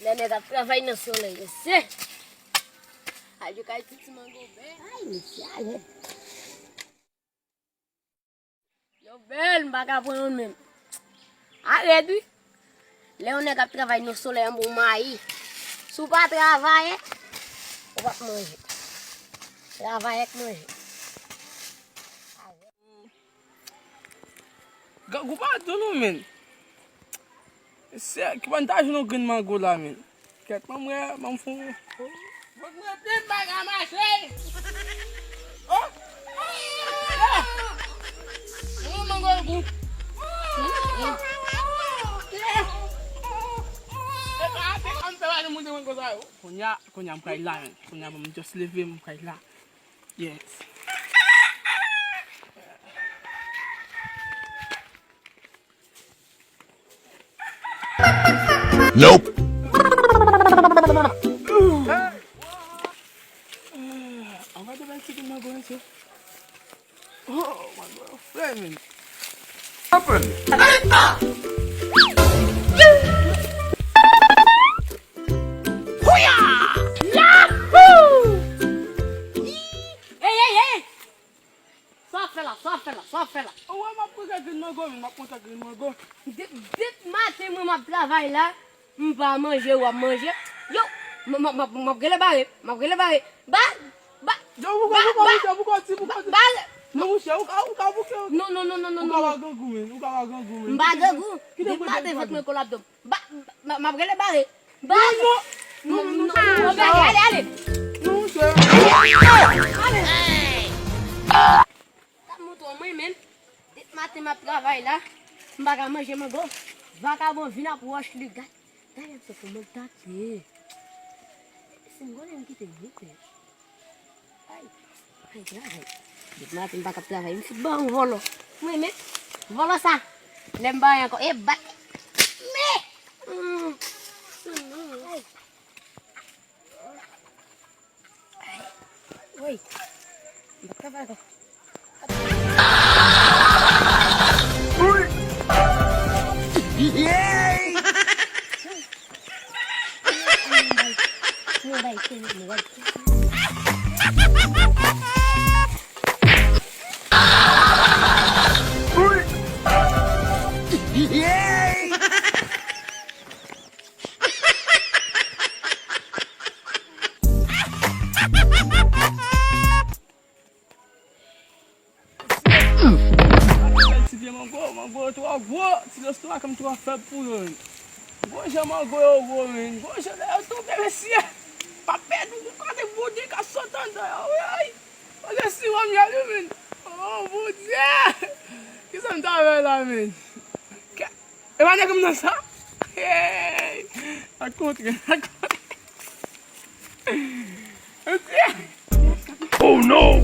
Lene da travail no soleil, você? Aí eu caí tudo se mangou bem. Ai, me eu bem, vagabundo mesmo. Arrede. Lene da travail no soleil, um bom aí. Se pas travailler, on va manger. Travailler que manger. Gago ba dulu men? Que vantagem não ganho uma gola men? Que é uma mamfum. Vou me ter pagar mais aí. Oh! Não mangol bu. Konya mkai la men. Konya mam just leave mkai la. Yes. Nope. Agora tu vai seguir uma coisa. Oh, my girlfriend. Ei! Sofre lá. Oh, ma puta que não go. Dit matin, moi, je travaille là. Je vais pas manger ou à manger. Yo, je vais barrer. Bah. Não, o carro Non. Bah, gagou. Dit matin, votre me collab donc. Bah, je vais barrer. Bah. Non. Allez. não sei. Tá muito homem mesmo. Dit matin, je travaille là. Je vais manger, je vais vagabond vina pour acheter le gars. D'ailleurs, c'est pour me taper. C'est une bonne qui te dit. Ai. Dit matin, je vais travailler. Je suis bon, volo. Oui, mais. Volo ça. L'aime bien encore. Eh, bah. Mais. Oui. Je vais travailler. Mango, tu avô, se Deus tu como tu a fé por ele. Hoje é mango eu vou, men. Hoje eu tô merecia. Papel do quase budi com soltando. Ai. Olha esse homem ali, men. Oh, budi. Que você não tá vendo lá, men. Eu vou como dançar. Ei. A conta. Oh no.